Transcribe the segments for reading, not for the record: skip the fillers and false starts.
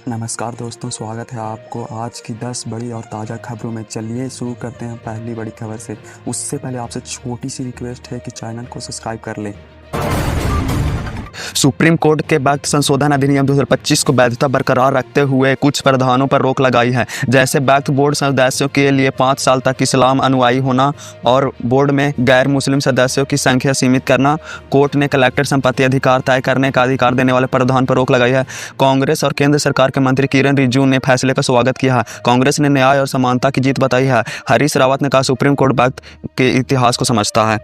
नमस्कार दोस्तों, स्वागत है आपको आज की 10 बड़ी और ताज़ा खबरों में। चलिए शुरू करते हैं पहली बड़ी खबर से। उससे पहले आपसे छोटी सी रिक्वेस्ट है कि चैनल को सब्सक्राइब कर लें। सुप्रीम कोर्ट के वक्त संशोधन अधिनियम 2025 को वैधता बरकरार रखते हुए कुछ प्रावधानों पर रोक लगाई है, जैसे वक्फ बोर्ड सदस्यों के लिए 5 साल तक इस्लाम अनुयायी होना और बोर्ड में गैर मुस्लिम सदस्यों की संख्या सीमित करना। कोर्ट ने कलेक्टर संपत्ति अधिकार तय करने का अधिकार देने वाले प्रावधान पर रोक लगाई है। कांग्रेस और केंद्र सरकार के मंत्री किरण रिजिजू ने फैसले का स्वागत किया है। कांग्रेस ने न्याय और समानता की जीत बताई है। हरीश रावत ने कहा, सुप्रीम कोर्ट वक्त के इतिहास को समझता है।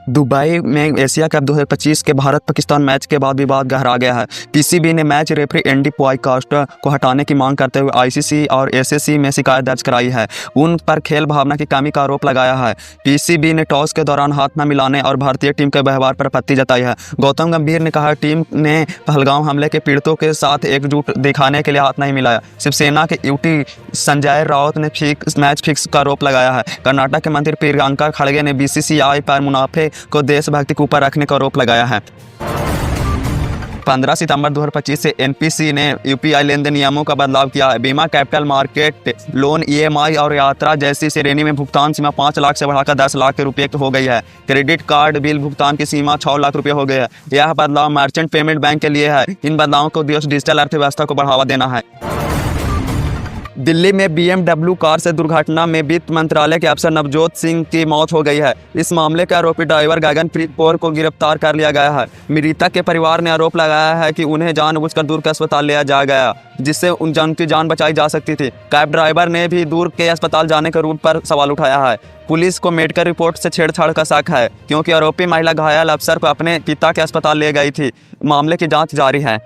दुबई में एशिया कप 2025 के भारत पाकिस्तान मैच के बाद विवाद गहरा गया है। पीसीबी ने मैच रेफरी एंडी पॉयकास्टा को हटाने की मांग करते हुए आईसीसी और एसएससी में शिकायत दर्ज कराई है। उन पर खेल भावना की कमी का आरोप लगाया है। पीसीबी ने टॉस के दौरान हाथ न मिलाने और भारतीय टीम के व्यवहार पर आपत्ति जताई है। गौतम गंभीर ने कहा, टीम ने पहलगाम हमले के पीड़ितों के साथ एकजुट दिखाने के लिए हाथ नहीं मिलाया। शिवसेना के यूटी संजय राउत ने मैच फिक्स का आरोप लगाया है। कर्नाटक के मंत्री प्रियंका खड़गे ने बीसीसीआई पर मुनाफे को देशभक्ति के ऊपर रखने का आरोप लगाया है। 15 सितंबर 2025 से एनपीसी ने यूपीआई लेनदेन नियमों का बदलाव किया है। बीमा, कैपिटल मार्केट, लोन, ईएमआई और यात्रा जैसी श्रेणी में भुगतान सीमा 5 लाख से बढ़ाकर 10 लाख के रुपये हो गई है। क्रेडिट कार्ड बिल भुगतान की सीमा 6 लाख रुपये हो गई है। यह बदलाव मर्चेंट पेमेंट बैंक के लिए है। इन बदलावों का उद्देश्य डिजिटल अर्थव्यवस्था को बढ़ावा देना है। दिल्ली में BMW कार से दुर्घटना में वित्त मंत्रालय के अफसर नवजोत सिंह की मौत हो गई है। इस मामले के आरोपी ड्राइवर गगनप्रीत कौर को गिरफ्तार कर लिया गया है। मृतक के परिवार ने आरोप लगाया है कि उन्हें जानबूझकर दूर के अस्पताल ले जाया गया, जिससे उनकी जान बचाई जा सकती थी। कैब ड्राइवर ने भी दूर के अस्पताल जाने के रूट पर सवाल उठाया है। पुलिस को मेडिकल रिपोर्ट से छेड़छाड़ का शक है, क्योंकि आरोपी महिला घायल अफसर को अपने पिता के अस्पताल ले गई थी। मामले की जाँच जारी है।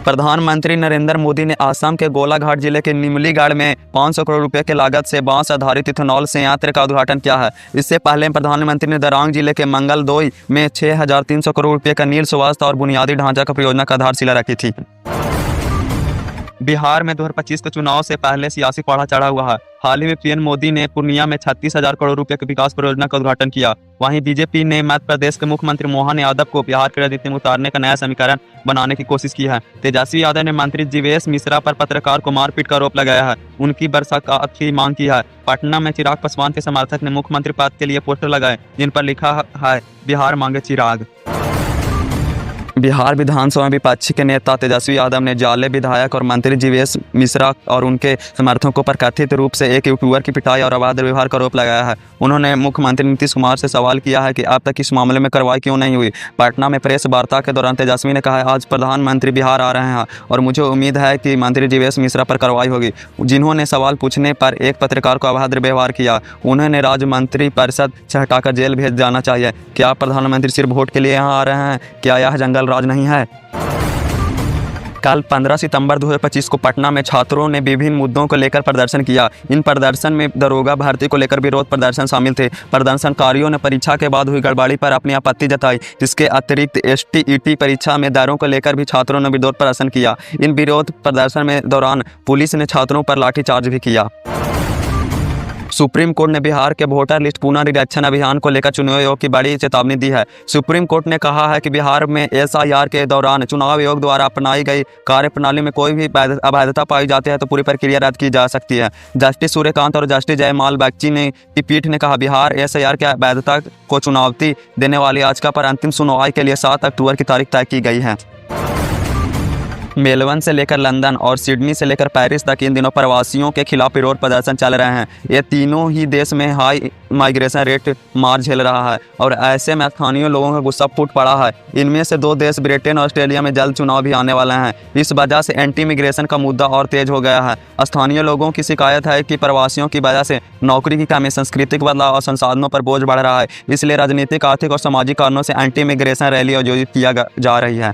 प्रधानमंत्री नरेंद्र मोदी ने असम के गोलाघाट जिले के नीमलीगढ़ में 500 करोड़ रुपए की लागत से बांस आधारित इथेनॉल संयंत्र का उद्घाटन किया है। इससे पहले प्रधानमंत्री ने दरांग जिले के मंगलदोई में 6300 करोड़ रुपए का नील स्वास्थ्य और बुनियादी ढांचा का परियोजना का आधारशिला रखी थी। बिहार में 2025 के चुनाव से पहले सियासी पारा चढ़ा हुआ है। हाल ही में पीएम मोदी ने पूर्णिया में 36,000 करोड़ रुपए की विकास परियोजना का उद्घाटन किया। वहीं बीजेपी ने मध्य प्रदेश के मुख्यमंत्री मोहन यादव को बिहार की राजनीति में उतारने का नया समीकरण बनाने की कोशिश की है। तेजस्वी यादव ने मंत्री जीवेश मिश्रा पर पत्रकार को मारपीट का आरोप लगाया है। उनकी बर्खास्त की मांग की है। पटना में चिराग पासवान के समर्थक ने मुख्यमंत्री पद के लिए पोस्टर लगाए, जिन पर लिखा है, बिहार मांगे चिराग। बिहार विधानसभा में विपक्ष के नेता तेजस्वी यादव ने जाले विधायक और मंत्री जीवेश मिश्रा और उनके समर्थकों पर कथित रूप से एक यूट्यूबर की पिटाई और अवैध व्यवहार का आरोप लगाया है। उन्होंने मुख्यमंत्री नीतीश कुमार से सवाल किया है कि अब तक इस मामले में कार्रवाई क्यों नहीं हुई। पटना में प्रेस वार्ता के दौरान तेजस्वी ने कहा, आज प्रधानमंत्री बिहार आ रहे हैं और मुझे उम्मीद है कि मंत्री जीवेश मिश्रा पर कार्रवाई होगी, जिन्होंने सवाल पूछने पर एक पत्रकार को अभद्र व्यवहार किया। उन्होंने राज्य मंत्री परिषद से हटाकर जेल भेज जाना चाहिए। क्या प्रधानमंत्री सिर्फ वोट के लिए यहाँ आ रहे हैं? क्या यह जंगल राज नहीं है? कल 15 सितंबर 2025 को पटना में छात्रों ने विभिन्न मुद्दों को लेकर प्रदर्शन किया। इन प्रदर्शन में दरोगा भर्ती को लेकर विरोध प्रदर्शन शामिल थे। प्रदर्शनकारियों ने परीक्षा के बाद हुई गड़बड़ी पर अपनी आपत्ति जताई। इसके अतिरिक्त STET परीक्षा में दरों को लेकर भी छात्रों ने विरोध प्रदर्शन किया। इन विरोध प्रदर्शन में दौरान पुलिस ने छात्रों पर लाठीचार्ज भी किया। सुप्रीम कोर्ट ने बिहार के वोटर लिस्ट पुनर्निरीक्षण अभियान को लेकर चुनाव आयोग की बड़ी चेतावनी दी है। सुप्रीम कोर्ट ने कहा है कि बिहार में SIR के दौरान चुनाव आयोग द्वारा अपनाई गई कार्यप्रणाली में कोई भी अवैधता पाई जाती है तो पूरी प्रक्रिया रद्द की जा सकती है। जस्टिस सूर्यकांत और जस्टिस जयमाल बख्शी की पीठ ने कहा, बिहार SIR के अवैधता को चुनौती देने वाली याचिका पर अंतिम सुनवाई के लिए 7 अक्टूबर की तारीख तय की गई है। मेलबर्न से लेकर लंदन और सिडनी से लेकर पेरिस तक इन दिनों प्रवासियों के खिलाफ विरोध प्रदर्शन चल रहे हैं। ये तीनों ही देश में हाई माइग्रेशन रेट मार झेल रहा है और ऐसे में स्थानीय लोगों का गुस्सा फूट पड़ा है। इनमें से 2 देश ब्रिटेन और ऑस्ट्रेलिया में जल्द चुनाव भी आने वाले हैं। इस वजह से एंटी इमिग्रेशन का मुद्दा और तेज हो गया है। स्थानीय लोगों की शिकायत है कि प्रवासियों की वजह से नौकरी की कमी, सांस्कृतिक बदलाव और संसाधनों पर बोझ बढ़ रहा है। इसलिए राजनीतिक, आर्थिक और सामाजिक कारणों से एंटी इमिग्रेशन रैली आयोजित किया जा रही है।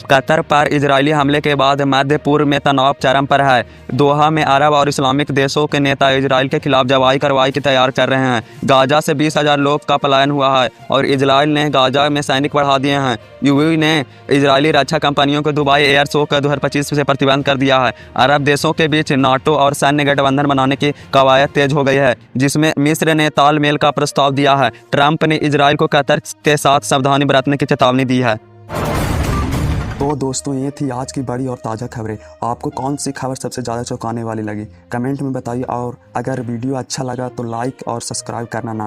कतर पर इजरायली हमले के बाद मध्य पूर्व में तनाव चरम पर है। दोहा में अरब और इस्लामिक देशों के नेता इजराइल के खिलाफ जवाबी कार्रवाई की तैयार कर रहे हैं। गाजा से 20,000 लोग का पलायन हुआ है और इजराइल ने गाजा में सैनिक बढ़ा दिए हैं। यूएई ने इजरायली रक्षा कंपनियों को दुबई एयर शो का 2025 से प्रतिबंध कर दिया है। अरब देशों के बीच नाटो और सैन्य गठबंधन बनाने की कवायद तेज हो गई है, जिसमें मिस्र ने तालमेल का प्रस्ताव दिया है। ट्रंप ने इजराइल को कतर के साथ सावधानी बरतने की चेतावनी दी है। तो दोस्तों ये थी आज की बड़ी और ताज़ा खबरें। आपको कौन सी खबर सबसे ज़्यादा चौंकाने वाली लगी कमेंट में बताइए, और अगर वीडियो अच्छा लगा तो लाइक और सब्सक्राइब करना ना